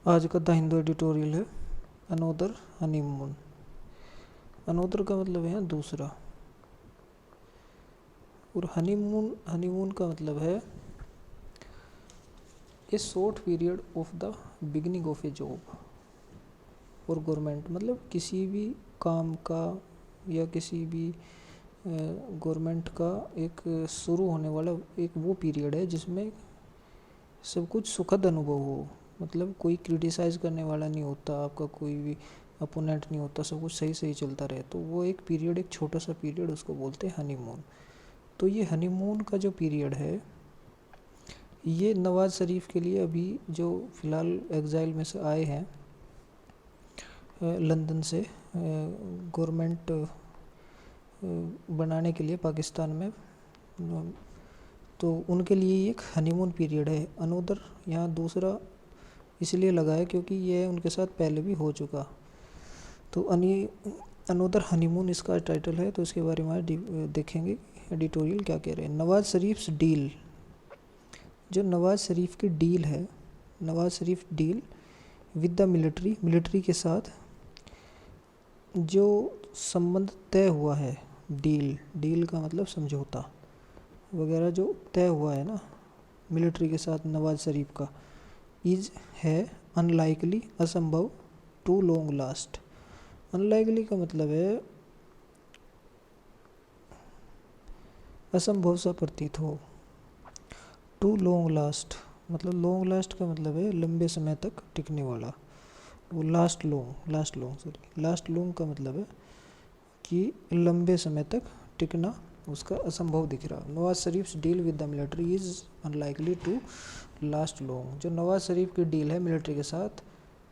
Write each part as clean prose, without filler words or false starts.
आज का the Hindu editorial है अनोदर हनीमून। अनोदर का मतलब है दूसरा, और हनीमून हनीमून का मतलब है ए short period of the beginning of A job और गवर्नमेंट, मतलब किसी भी काम का या किसी भी गवर्नमेंट का एक शुरू होने वाला एक वो पीरियड है जिसमें सब कुछ सुखद अनुभव हो। मतलब कोई क्रिटिसाइज़ करने वाला नहीं होता, आपका कोई भी अपोनेंट नहीं होता, सब कुछ सही सही चलता रहे, तो वो एक पीरियड, एक छोटा सा पीरियड, उसको बोलते हैं हनीमून। तो ये हनीमून का जो पीरियड है ये नवाज़ शरीफ के लिए अभी जो फ़िलहाल एग्ज़ाइल में से आए हैं लंदन से गवर्नमेंट बनाने के लिए पाकिस्तान में, तो उनके लिए एक हनीमून पीरियड है। अनोदर यहाँ दूसरा इसलिए लगा है क्योंकि ये उनके साथ पहले भी हो चुका। तो अनोदर हनीमून इसका टाइटल है, तो इसके बारे में देखेंगे एडिटोरियल क्या कह रहे हैं। नवाज़ शरीफ डील, जो नवाज़ शरीफ की डील है, Nawaz Sharif deal with the military के साथ जो संबंध तय हुआ है, डील का मतलब समझौता वगैरह जो तय हुआ है ना मिलिट्री के साथ नवाज़ शरीफ का, इज है अनलाइकली, असंभव, टू लॉन्ग लास्ट। अनलाइकली का मतलब है असंभव सा प्रतीत हो, टू लॉन्ग लास्ट मतलब लॉन्ग लास्ट का मतलब है लंबे समय तक टिकने वाला, वो लास्ट लॉन्ग का मतलब है कि लंबे समय तक टिकना उसका असंभव दिख रहा। Nawaz Sharif deal with the military is unlikely to last long, जो नवाज शरीफ की डील है मिलिट्री के साथ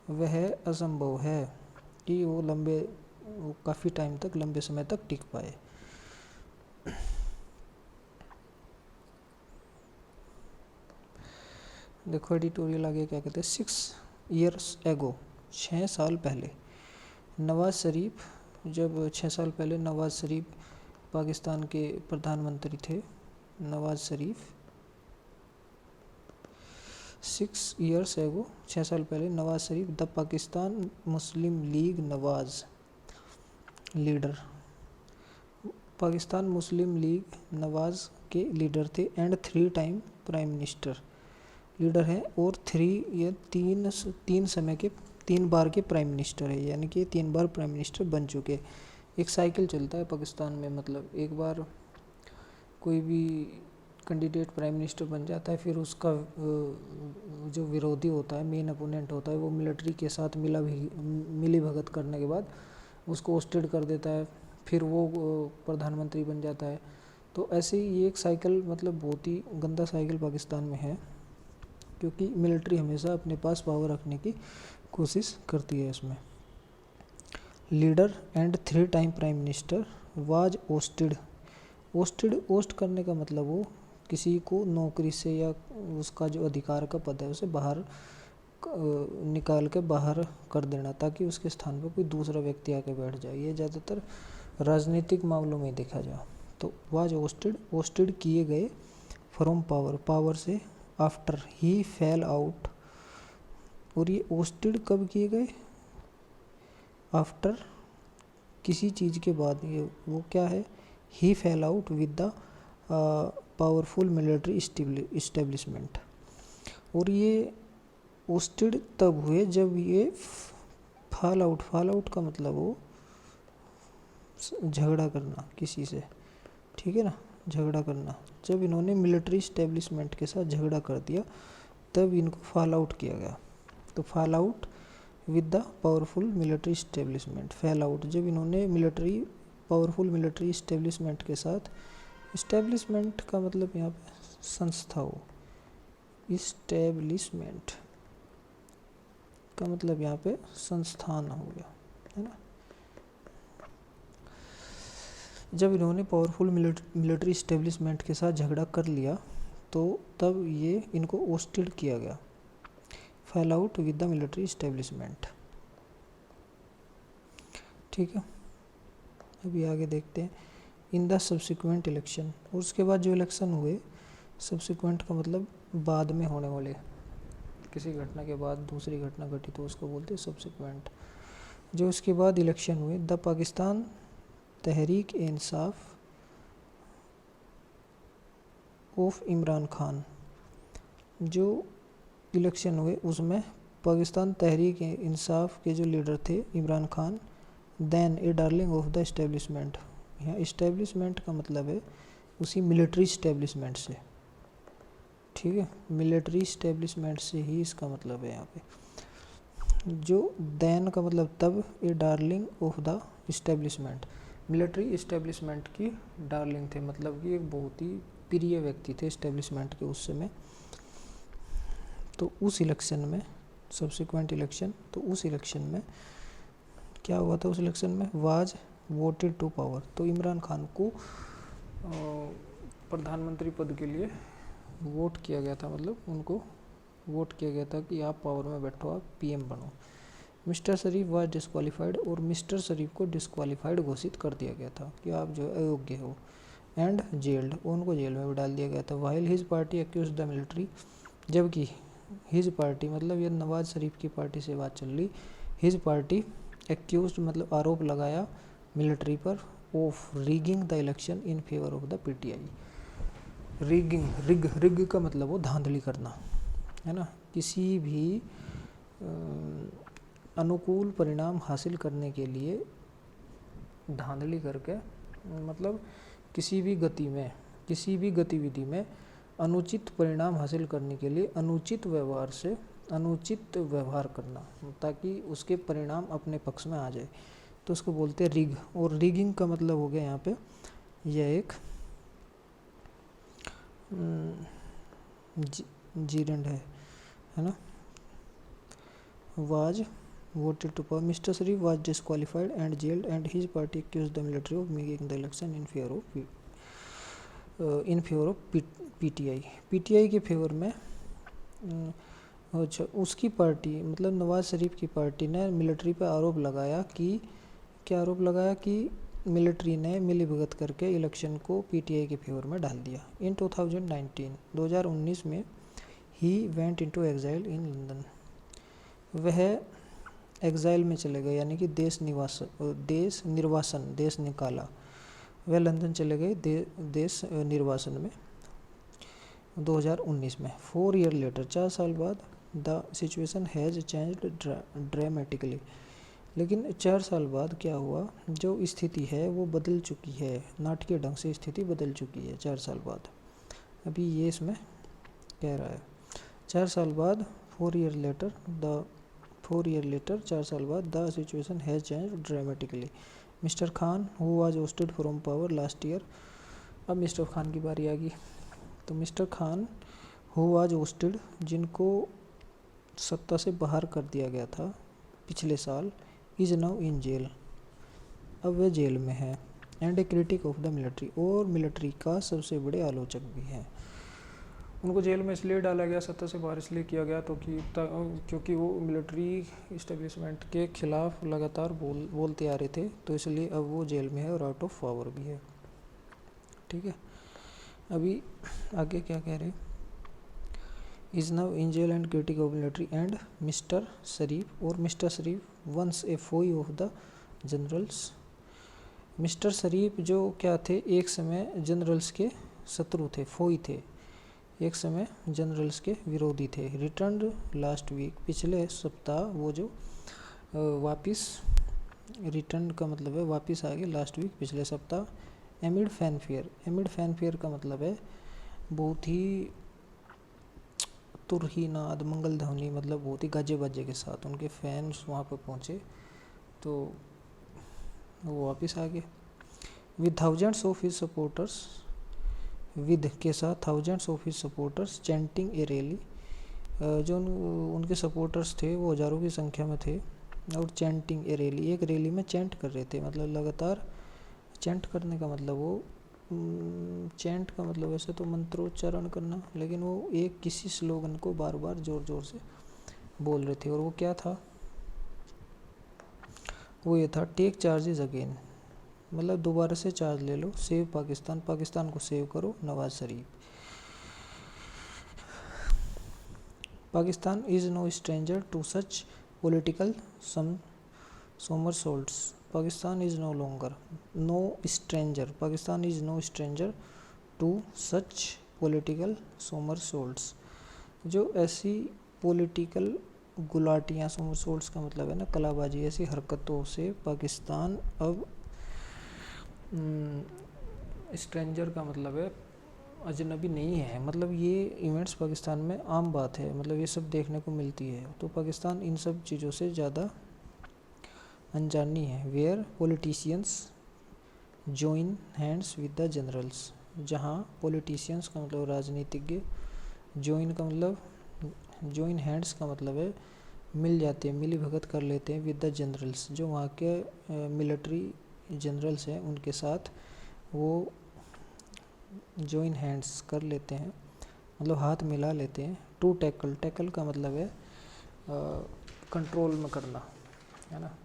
वह असंभव है कि वो काफ़ी टाइम तक, लंबे समय तक टिक पाए। देखो एडिटोरियल आगे क्या कहते हैं। 6 years एगो, 6 साल पहले नवाज़ शरीफ, जब 6 साल पहले नवाज़ शरीफ पाकिस्तान के प्रधानमंत्री थे, नवाज़ शरीफ 6 years एगो, 6 साल पहले Nawaz Sharif the Pakistan Muslim League Nawaz leader, Pakistan Muslim League Nawaz के लीडर थे, and 3 time prime minister leader है, और 3 या 3 समय के 3 बार के प्राइम मिनिस्टर है, यानी कि 3 बार प्राइम मिनिस्टर बन चुके। एक साइकिल चलता है पाकिस्तान में, मतलब एक बार कोई भी कैंडिडेट प्राइम मिनिस्टर बन जाता है, फिर उसका जो विरोधी होता है, मेन अपोनेंट होता है, वो मिलिट्री के साथ मिली भगत करने के बाद उसको ओस्टेड कर देता है, फिर वो प्रधानमंत्री बन जाता है। तो ऐसे ही ये एक साइकिल, मतलब बहुत ही गंदा साइकिल पाकिस्तान में है, क्योंकि मिलिट्री हमेशा अपने पास पावर रखने की कोशिश करती है। इसमें leader and 3 time prime minister was oust करने का मतलब वो किसी को नौकरी से या उसका जो अधिकार का पद है उसे बाहर निकाल के बाहर कर देना, ताकि उसके स्थान पर कोई दूसरा व्यक्ति आके बैठ जाए। ये ज़्यादातर राजनीतिक मामलों में देखा जाए। तो वाज ओस्टेड किए गए फ्रॉम पावर से आफ्टर ही फेल आउट, और ये ओस्टेड कब किए गए, आफ्टर किसी चीज़ के बाद, ये वो क्या है, he fell out with the powerful military establishment. और ये ओस्टेड तब हुए जब ये फॉल आउट का मतलब वो झगड़ा करना किसी से, ठीक है ना, झगड़ा करना, जब इन्होंने मिलिट्री इस्टेब्लिशमेंट के साथ झगड़ा कर दिया तब इनको फॉल आउट किया गया। तो fall out with the powerful military establishment, fail out जब इन्होंने पावरफुल मिलिट्री इस्टेब्लिशमेंट के साथ, इस्टेब्लिशमेंट का मतलब यहाँ पे संस्था हो, इस्टेब्लिशमेंट का मतलब यहाँ पे संस्थान हो गया, है ना। जब इन्होंने पावरफुल मिलिट्री इस्टेब्लिशमेंट के साथ झगड़ा कर लिया तो तब ये इनको ओस्टेड किया गया, fail out with the military establishment, ठीक है। अभी आगे देखते हैं। इन द सब्सिक्वेंट इलेक्शन, और उसके बाद जो इलेक्शन हुए, सब्सिक्वेंट का मतलब बाद में होने वाले, किसी घटना के बाद दूसरी घटना घटी तो उसको बोलते हैं सब्सिक्वेंट। जो उसके बाद इलेक्शन हुए, द पाकिस्तान तहरीक इंसाफ ऑफ इमरान खान, जो इलेक्शन हुए उसमें पाकिस्तान तहरीक इंसाफ के जो लीडर थे Imran Khan, then a darling of the establishment. यहाँ इस्टेब्लिशमेंट का मतलब है उसी मिलिट्री इस्टेब्लिशमेंट से, ठीक है, मिलिट्री इस्टेब्लिशमेंट से ही इसका मतलब है यहाँ पे। जो देन का मतलब तब, a darling of the establishment, military establishment की डार्लिंग थे, मतलब कि एक बहुत ही प्रिय व्यक्ति थे इस्टेब्लिशमेंट के उस समय। तो उस इलेक्शन में, सब्सिक्वेंट इलेक्शन, तो उस इलेक्शन में क्या हुआ था, उस इलेक्शन में वाज वोटेड टू पावर, तो इमरान खान को प्रधानमंत्री पद के लिए वोट किया गया था, मतलब उनको वोट किया गया था कि आप पावर में बैठो, आप पीएम बनो। मिस्टर शरीफ वाज डिस्क्वालीफाइड, और मिस्टर शरीफ को डिस्क्वालीफाइड घोषित कर दिया गया था कि आप जो अयोग्य हो, एंड जेल्ड, उनको जेल में भी डाल दिया गया था। While his party accuse the military, जबकि हिज पार्टी मतलब ये नवाज शरीफ की पार्टी से बात चल रही, हिज पार्टी एक्यूज मतलब आरोप लगाया मिलिट्री पर, of rigging the election in favour of the PTI. Rig का मतलब वो धांधली करना है ना, किसी भी अनुकूल परिणाम हासिल करने के लिए धांधली करके, मतलब किसी भी गतिविधि में अनुचित परिणाम हासिल करने के लिए अनुचित व्यवहार करना, ताकि उसके परिणाम अपने पक्ष में आ जाए, तो उसको बोलते हैं रिग। और रिगिंग का मतलब हो गया यहाँ पे, यह एक जीरेंड है ना। Was voted to power, Mr. Sharif was disqualified and jailed, and his party accused the military of making the election in favor of PTI। PTI के फेवर में, अच्छा, उसकी पार्टी मतलब नवाज शरीफ की पार्टी ने मिलिट्री पर आरोप लगाया कि, क्या आरोप लगाया कि मिलिट्री ने मिलीभगत करके इलेक्शन को पीटीआई के फेवर में डाल दिया। इन 2019 में he went into exile in London, वह एग्जाइल में चले गए, यानी कि देश निकाला, वह लंदन चले गए देश निर्वासन में 2019 में। 4 ईयर लेटर, 4 साल बाद, the situation has changed dramatically, लेकिन 4 साल बाद क्या हुआ, जो स्थिति है वो बदल चुकी है, नाटकीय ढंग से स्थिति बदल चुकी है 4 साल बाद। अभी ये इसमें कह रहा है 4 साल बाद, 4 ईयर लेटर, 4 साल बाद, the situation has changed dramatically. Mister Khan who was ousted from power last year, अब मिस्टर खान की बारी आ गई। तो mister Khan who was ousted, जिनको सत्ता से बाहर कर दिया गया था पिछले साल, इज नाउ इन जेल, अब वे जेल में है, and A critic of the military, और मिलिट्री का सबसे बड़े आलोचक भी हैं। उनको जेल में इसलिए डाला गया, सत्ता से बाहर इसलिए किया गया तो क्योंकि वो मिलिट्री इस्टेब्लिशमेंट के खिलाफ लगातार बोलते आ रहे थे, तो इसलिए अब वो जेल में है और आउट ऑफ पावर भी है, ठीक है। अभी आगे क्या कह रहे, is now in jail and critic of military and mister Sharif, और mister Sharif once a foe of the generals. Mister Sharif जो क्या थे, एक समय जनरल्स के शत्रु थे, फोई थे, एक समय जनरल्स के विरोधी थे। रिटर्न लास्ट वीक, पिछले सप्ताह वो जो वापस, रिटर्न का मतलब है वापस आ गए, लास्ट वीक पिछले सप्ताह। एमिड फैनफेयर का मतलब है बहुत ही तुरहीनाद, मंगल ध्वनि, मतलब बहुत ही गाजे बाजे के साथ उनके फैंस वहाँ पर पहुँचे, तो वो वापस आ गए। With thousands of his supporters, with के साथ thousands of his supporters chanting A rally, जो उनके सपोर्टर्स थे वो हज़ारों की संख्या में थे, और चैंटिंग ए रैली, एक रैली में चैंट कर रहे थे, मतलब लगातार चैंट करने का मतलब वो, चैंट का मतलब वैसे तो मंत्रोच्चारण करना, लेकिन वो एक किसी स्लोगन को बार बार ज़ोर ज़ोर से बोल रहे थे, और वो क्या था, वो ये था, टेक चार्जेस अगेन, मतलब दोबारा से चार्ज ले लो, सेव पाकिस्तान, पाकिस्तान को सेव करो, Nawaz Sharif. Pakistan is no stranger to such political somersaults. Pakistan is no longer no stranger. Pakistan is no stranger to such political somersaults. जो ऐसी पॉलिटिकल गुलाटियाँ, somersaults का मतलब है ना कलाबाजी, ऐसी हरकतों से पाकिस्तान अब स्ट्रेंजर का मतलब है अजनबी नहीं है। मतलब ये इवेंट्स पाकिस्तान में आम बात है, मतलब ये सब देखने को मिलती है। तो पाकिस्तान इन सब चीज़ों से ज़्यादा अनजानी है। Where politicians join hands with the generals, जहाँ पॉलिटिशियंस का मतलब राजनीतिज्ञ, जॉइन का मतलब जॉइन हैंड्स का मतलब है मिल जाते हैं, मिली भगत कर लेते हैं, विद द जनरल्स, जो वहाँ के मिलिट्री जनरल्स हैं उनके साथ वो जॉइन हैंड्स कर लेते हैं, मतलब हाथ मिला लेते हैं। टू टैकल, टैकल का मतलब है कंट्रोल में करना, है ना।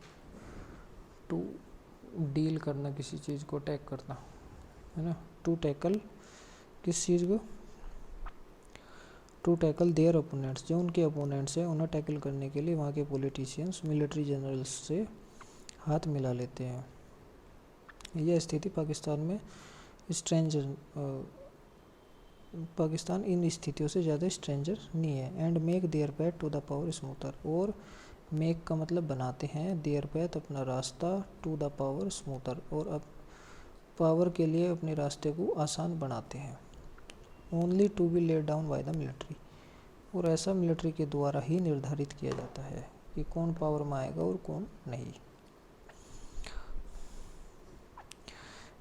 टू डील करना, किसी चीज़ को टैक करना, है ना। टू टैकल किस चीज़ को, टू टैकल देयर अपोनेंट्स, जो उनके अपोनेंट्स हैं उन्हें टैकल करने के लिए वहाँ के पॉलिटिशियंस मिलिट्री जनरल्स से हाथ मिला लेते हैं। यह स्थिति पाकिस्तान में स्ट्रेंजर, पाकिस्तान इन स्थितियों से ज़्यादा स्ट्रेंजर नहीं है। And make their path to the power smoother, और मेक का मतलब बनाते हैं, देयर पैथ अपना रास्ता, टू द पावर स्मूथर, और अब पावर के लिए अपने रास्ते को आसान बनाते हैं। Only to be led down by the military, और ऐसा मिलिट्री के द्वारा ही निर्धारित किया जाता है कि कौन पावर में आएगा और कौन नहीं।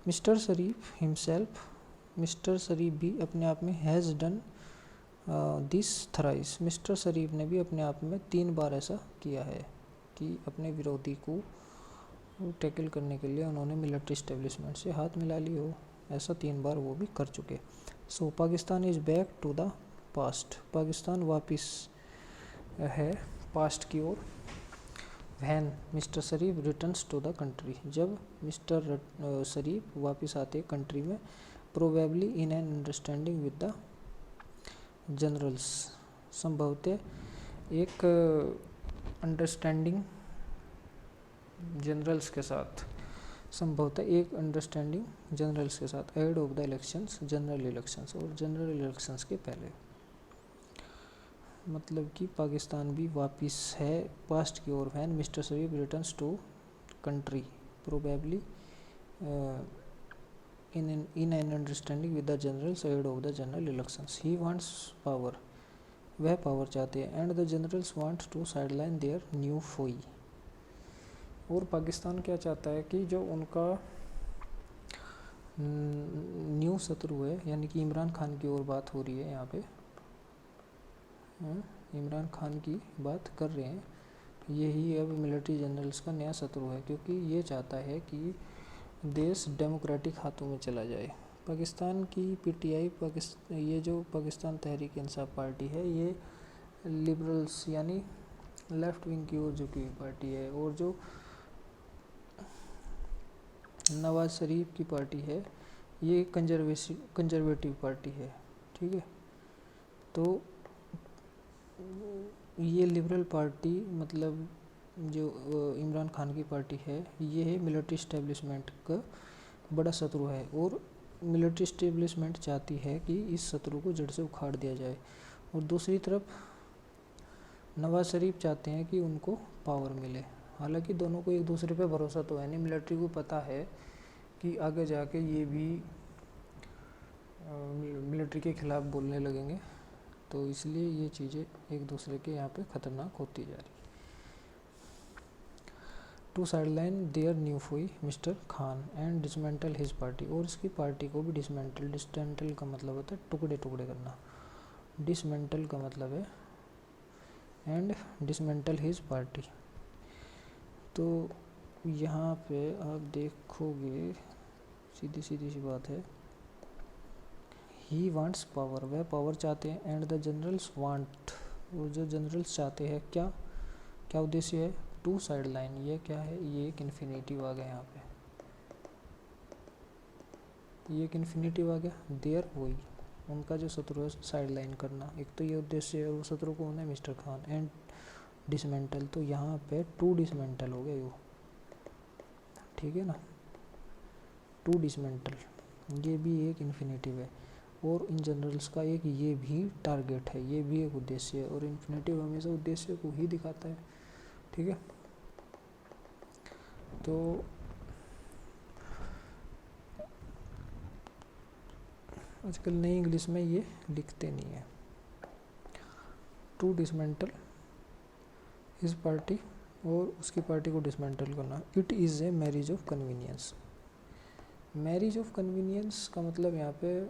Mister Sharif himself, mister Sharif भी अपने आप में has done this thrice, mister Sharif ने भी अपने आप में 3 बार ऐसा किया है कि अपने विरोधी को टैकल करने के लिए उन्होंने मिलिट्री स्टेब्लिशमेंट से हाथ मिला ली हो, ऐसा 3 बार वो भी कर चुके। So Pakistan is back to the past, Pakistan वापस है पास्ट की ओर। When mister Sharif returns to the country, जब मिस्टर शरीफ वापस आते कंट्री में। Probably in an understanding with the generals, संभवतः एक अंडरस्टैंडिंग जनरल्स के साथ, संभवतः एक अंडरस्टैंडिंग जनरल्स के साथ, ahead of the elections, general elections, और जनरल इलेक्शंस के पहले। मतलब कि पाकिस्तान भी वापस है पास्ट की ओर। When mister Sharif returns to country probably in an understanding with the generals ahead of the general elections. He wants power, वह पावर चाहते हैं। and the generals want to sideline their new foe, और पाकिस्तान क्या चाहता है कि जो उनका न्यू शत्रु है, यानी कि इमरान खान की ओर बात हो रही है यहाँ पे, इमरान खान की बात कर रहे हैं, यही अब मिलिट्री जनरल्स का नया शत्रु है, क्योंकि ये चाहता है कि देश डेमोक्रेटिक हाथों में चला जाए। पाकिस्तान की पीटीआई, ये जो पाकिस्तान तहरीक इंसाफ पार्टी है, ये लिबरल्स यानी लेफ़्ट विंग की ओर झुकी हुई पार्टी है, और जो नवाज शरीफ की पार्टी है ये कंजर्वेटिव पार्टी है, ठीक है। तो ये लिबरल पार्टी, मतलब जो इमरान खान की पार्टी है, ये है मिलिट्री इस्टेब्लिशमेंट का बड़ा शत्रु है, और मिलिट्री इस्टेब्लिशमेंट चाहती है कि इस शत्रु को जड़ से उखाड़ दिया जाए। और दूसरी तरफ नवाज शरीफ चाहते हैं कि उनको पावर मिले। हालांकि दोनों को एक दूसरे पे भरोसा तो है नहीं, मिलिट्री को पता है कि आगे जाके ये भी मिलिट्री के खिलाफ बोलने लगेंगे, तो इसलिए ये चीज़ें एक दूसरे के यहाँ पे ख़तरनाक होती जा रही। To sideline their new foe mister Khan and dismantle his party, और इसकी पार्टी को भी डिसमेंटल का मतलब होता है टुकड़े टुकड़े करना, डिसमेंटल का मतलब है एंड डिसमेंटल हिज पार्टी। तो यहाँ पे आप देखोगे सीधी सी बात है, ही वांट्स पावर, वह पावर चाहते हैं, एंड द जनरल्स वांट, वो जो जनरल्स चाहते हैं क्या उद्देश्य है, टू साइड लाइन। ये क्या है, ये एक इन्फिनेटिव आ गया यहाँ पे, ये एक इन्फिनेटिव आ गया, देयर वही उनका जो शत्रु है साइड लाइन करना, एक तो ये उद्देश्य है। वो शत्रु कौन है? मिस्टर खान। एंड डिसमेंटल, तो यहाँ पे टू डिसमेंटल हो गया यो, ठीक है ना, टू डिसमेंटल, ये भी एक इन्फिनेटिव है। और इन जनरल्स का एक ये भी टारगेट है, ये भी एक उद्देश्य है। और इन्फिनेटिव हमेशा उद्देश्य को ही दिखाता है, ठीक है। तो आजकल नई इंग्लिश में ये लिखते नहीं है। टू डिसमेंटल इस पार्टी और उसकी पार्टी को डिसमेंटल करना। It is a marriage of convenience. Marriage of convenience का मतलब यहाँ पे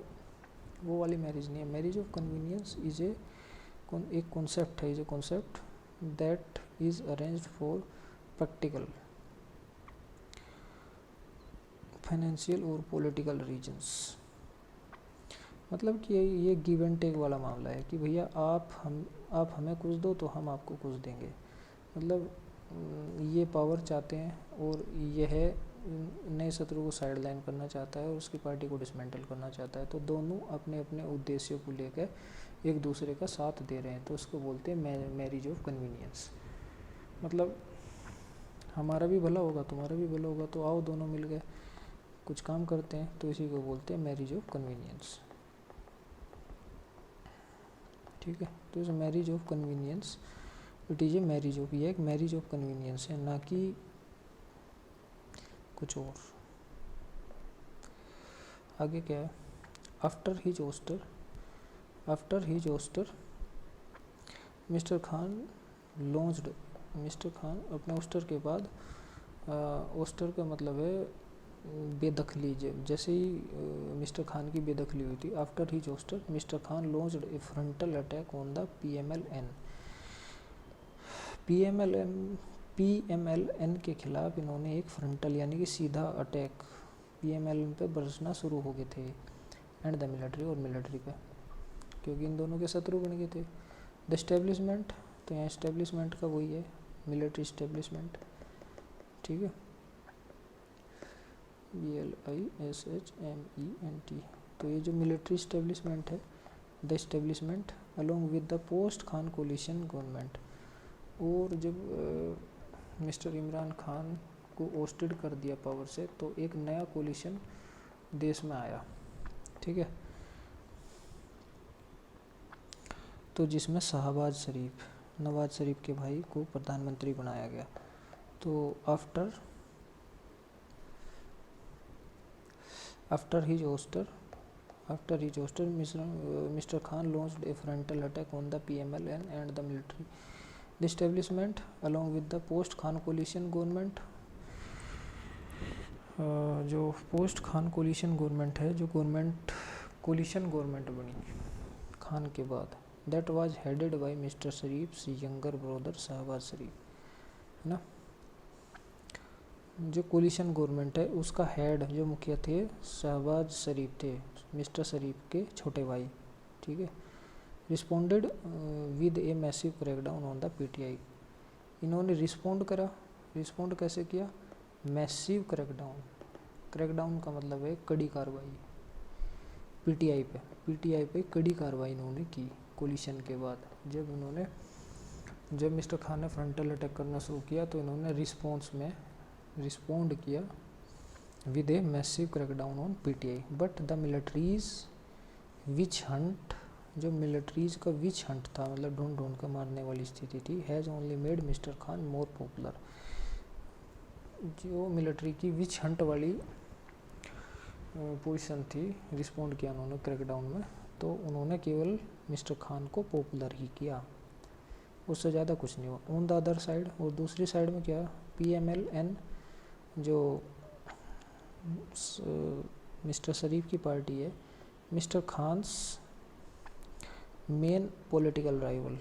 वो वाली मैरिज नहीं है। मैरिज ऑफ कन्वीनियंस इज एक कॉन्सेप्ट है, is a concept that is arranged for practical, financial और पॉलिटिकल रीजंस। मतलब कि ये गिव एंड टेक वाला मामला है कि भैया आप हमें कुछ दो तो हम आपको कुछ देंगे। मतलब ये पावर चाहते हैं और यह नए शत्रु को साइड लाइन करना चाहता है और उसकी पार्टी को डिसमेंटल करना चाहता है। तो दोनों अपने अपने उद्देश्यों को लेकर एक दूसरे का साथ दे रहे हैं, तो उसको बोलते हैं मैरिज ऑफ कन्वीनियंस। मतलब हमारा भी भला होगा तुम्हारा भी भला होगा, तो आओ दोनों मिल गए कुछ काम करते हैं, तो इसी को बोलते हैं मैरिज ऑफ कन्वीनियंस, ठीक है। तो इस marriage of convenience, it is a marriage of, ये एक मैरिज ऑफ कन्वीनियंस है, ना कि कुछ और। आगे क्या है? After his ouster mister Khan launched, mister Khan अपने ओस्टर के बाद, ओस्टर का मतलब है बेदखली। जैसे ही मिस्टर खान की बेदखली हुई थी, after his ouster mister Khan launched a frontal attack on the PMLN के खिलाफ इन्होंने एक फ्रंटल यानी कि सीधा अटैक पीएमएलएन पे बरसना शुरू हो गए थे। एंड द मिलिट्री, और मिलिट्री पे, क्योंकि इन दोनों के शत्रु बन गए थे। द एस्टेब्लिशमेंट, तो यहाँ एस्टेब्लिशमेंट का वही है, मिलिट्री एस्टेब्लिशमेंट, ठीक है, BLISHMENT। तो ये जो मिलिट्री एस्टेब्लिशमेंट है, the establishment along with the post Khan coalition government. और जब मिस्टर इमरान खान को ओस्टेड कर दिया पावर से, तो एक नया कोलिशन देश में आया, ठीक है। तो जिसमें शहबाज शरीफ, नवाज शरीफ के भाई को प्रधानमंत्री बनाया गया। तो after his ouster mister Khan launched a frontal attack on the PMLN and the military. The establishment along with the post Khan coalition government, जो पोस्ट खान कोलिशन गवर्नमेंट है, जो गवर्नमेंट कोलिशन गवर्नमेंट बनी खान के बाद, that was headed by mister Sharif's younger brother Shehbaz Sharif, है ना। जो collision government है उसका हेड, जो मुखिया थे, शहबाज शरीफ थे, मिस्टर शरीफ के छोटे भाई, ठीक है। Responded with a massive crackdown on the PTI। इन्होंने रिस्पोंड करा, रिस्पोंड कैसे किया? मैसिव क्रैकडाउन का मतलब है कड़ी कार्रवाई, PTI पे कड़ी कार्रवाई इन्होंने की कोलिशन के बाद। जब मिस्टर खान ने फ्रंटल अटैक करना शुरू किया, तो इन्होंने रिस्पोंड किया with a massive crackdown on PTI। But the militaries witch hunt, जो मिलिट्रीज का विच हंट था, मतलब ढूंढ कर मारने वाली स्थिति थी, has only made mister Khan more popular. जो मिलिट्री की विच हंट वाली पोजीशन थी, रिस्पोंड किया उन्होंने क्रैकडाउन में, तो उन्होंने केवल मिस्टर खान को पॉपुलर ही किया, उससे ज़्यादा कुछ नहीं हुआ। ऑन द अदर साइड, और दूसरी साइड में क्या, PMLN जो मिस्टर शरीफ की पार्टी है, mister Khan's main political rival,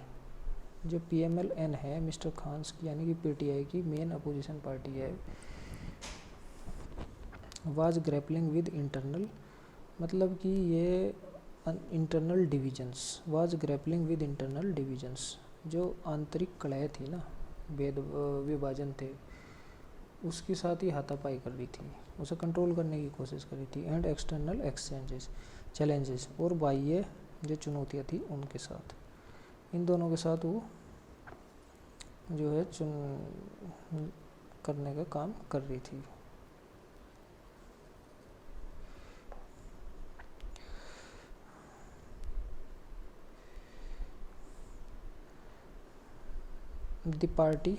जो PMLN है मिस्टर खान्स की यानी कि PTI की मेन अपोजिशन पार्टी है, वाज ग्रैपलिंग विद इंटरनल, मतलब कि ये internal divisions, was grappling with internal divisions, जो आंतरिक कलह थी ना, विभाजन थे, उसके साथ ही हाथापाई कर रही थी, उसे कंट्रोल करने की कोशिश कर रही थी। एंड एक्सटर्नल एक्सचेंजेस, चैलेंजेस और बाह्य जो चुनौतियाँ थी उनके साथ, इन दोनों के साथ वो जो है करने का काम कर रही थी। The party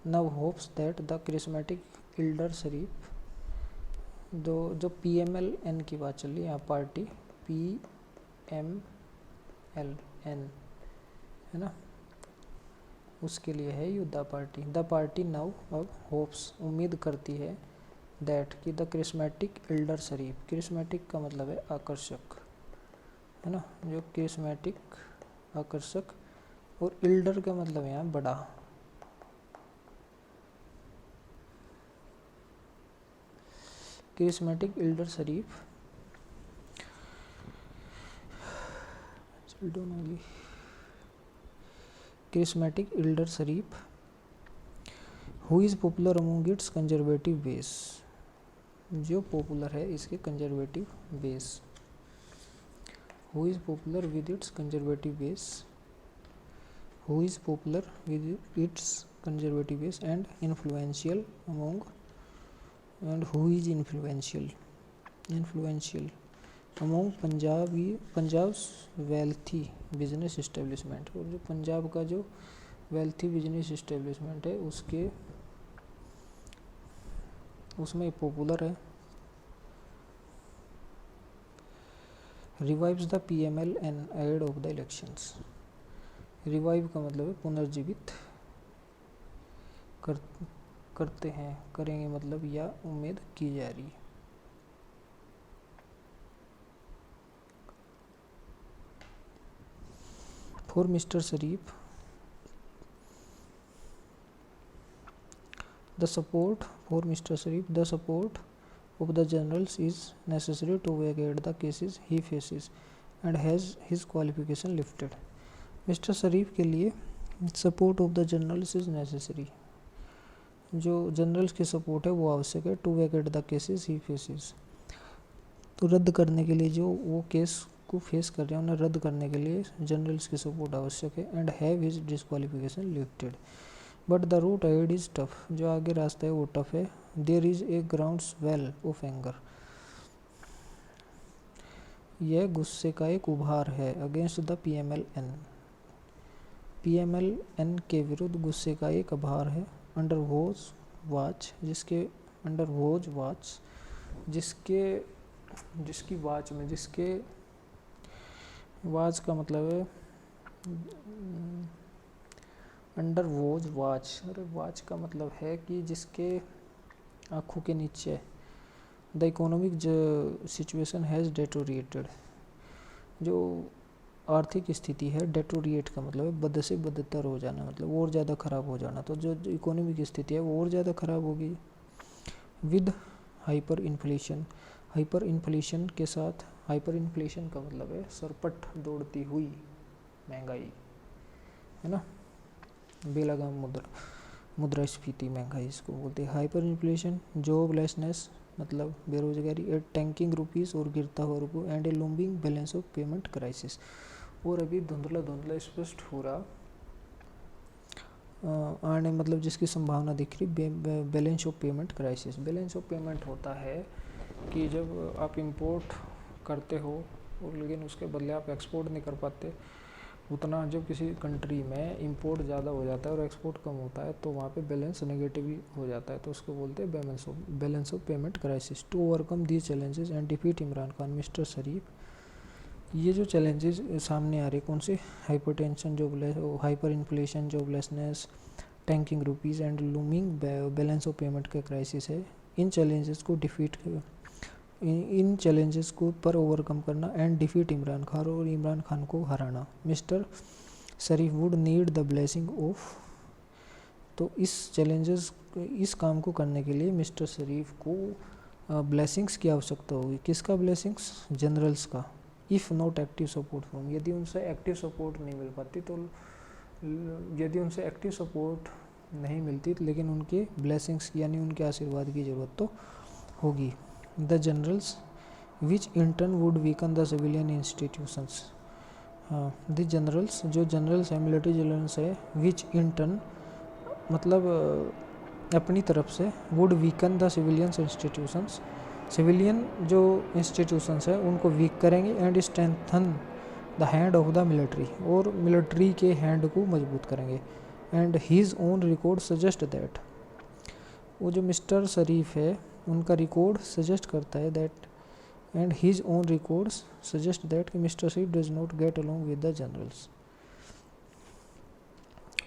now hopes that the charismatic elder Sharif, जो PMLN की बात चल रही है यहाँ, पार्टी PMLN है ना, उसके लिए है ये the party. The party now अब होप्स उम्मीद करती है, दैट कि the charismatic elder Sharif, charismatic का मतलब है आकर्षक है ना, जो क्रिस्मेटिक आकर्षक, और इल्डर का मतलब यहाँ बड़ा, charismatic elder Sharif charismatic elder Sharif who is popular among it's conservative base, जो पॉपुलर है इसके conservative base, who is popular with its conservative base, who is popular with its conservative base and influential among, and who is influential among Punjab wealthy business establishment, और जो पंजाब का जो wealthy business establishment है उसमें popular है। Revives the PMLN ahead of the elections, revive का मतलब है पुनर्जीवित करते हैं, करेंगे मतलब या उम्मीद की जा रही। For mister Sharif the support of the generals is necessary to vacate the cases he faces and has his qualification lifted। Mister Sharif के लिए support of the generals is necessary, जो जनरल्स की सपोर्ट है वो आवश्यक है। To vacate the cases he faces, तो रद्द करने के लिए जो वो केस को फेस कर रहे हैं उन्हें रद्द करने के लिए जनरल्स की सपोर्ट आवश्यक है। And have his disqualification lifted, but the route ahead is tough, जो आगे रास्ता है वो टफ है। There is a groundswell of anger, यह गुस्से का एक उभार है। अगेंस्ट द PMLN के विरुद्ध गुस्से का एक उभार है। अंडर वॉच जिसकी वाच में, जिसके वाच का मतलब है अंडर वॉच, अरे वाच का मतलब है कि जिसके आँखों के नीचे। द इकोनॉमिक सिचुएशन हैज़ डेटोरिएटेड, जो आर्थिक स्थिति है, डेटोरिएट का मतलब है बद से बदतर हो जाना, मतलब और ज़्यादा ख़राब हो जाना, तो जो इकोनॉमिक स्थिति है वो और ज़्यादा ख़राब होगी। विद हाइपर इन्फ्लेशन के साथ, हाइपर इन्फ्लेशन का मतलब है सरपट दौड़ती हुई महंगाई है ना, बेलगाम मुद्रास्फीति महंगाई इसको बोलते हैं। हाइपर इन्फ्लेशन, जॉबलेसनेस मतलब बेरोजगारी, एट टैंकिंग रुपीज़ और गिरता हुआ रुपये, and A looming balance of payment crisis, और अभी धुंधला स्पष्ट हो रहा आने मतलब जिसकी संभावना दिख रही balance of payment crisis. Balance of payment होता है कि जब आप इंपोर्ट करते हो और लेकिन उसके बदले आप एक्सपोर्ट नहीं कर पाते उतना, जब किसी कंट्री में इंपोर्ट ज़्यादा हो जाता है और एक्सपोर्ट कम होता है तो वहाँ पे बैलेंस नेगेटिव हो जाता है, तो उसको बोलते हैं balance of payment crisis. To overcome these challenges and defeat Imran Khan, mister Sharif, ये जो चैलेंजेस सामने आ रहे कौन से, hypertension, hyper inflation, joblessness, tanking rupees and looming balance of payment का क्राइसिस है। इन चैलेंजेस को पर ओवरकम करना एंड डिफीट इमरान खान, और इमरान खान को हराना। Mister Sharif would need the blessing of, तो इस काम को करने के लिए मिस्टर शरीफ को ब्लेसिंग्स की आवश्यकता होगी। किसका ब्लेसिंग्स? जनरल्स का। If not active support from, यदि उनसे एक्टिव सपोर्ट नहीं मिल पाती तो, यदि उनसे एक्टिव सपोर्ट नहीं मिलती लेकिन उनके ब्लेसिंग्स यानी उनके आशीर्वाद की ज़रूरत तो होगी। The generals which in turn would weaken the civilian institutions. हाँ, द जनरल्स, जो जनरल्स है, मिलिट्री जनरल्स है, विच इन टर्न मतलब अपनी तरफ से, would weaken the civilians institutions, civilian जो इंस्टीट्यूशंस है उनको वीक करेंगे, and strengthen the hand of the military, और मिलिट्री के हैंड को मजबूत करेंगे। And his own record suggest that, वो जो मिस्टर शरीफ है उनका रिकॉर्ड सजेस्ट करता है that, and his own records suggest that कि mister Sharif does not get along with the generals.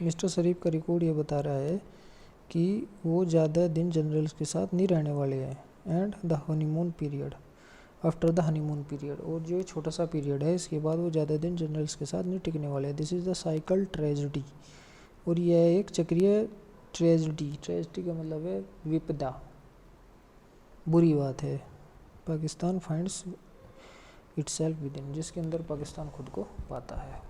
Mister Sharif का रिकॉर्ड ये बता रहा है कि वो ज़्यादा दिन जनरल्स के साथ नहीं रहने वाले हैं। And the honeymoon period, after the honeymoon period, और जो छोटा सा पीरियड है इसके बाद वो ज़्यादा दिन जनरल्स के साथ नहीं टिकने वाले हैं। This is the cycle tragedy, और यह एक चक्रीय ट्रेजिडी, ट्रेजिडी का मतलब है विपदा, बुरी बात है। Pakistan finds itself with in, जिसके अंदर पाकिस्तान खुद को पाता है।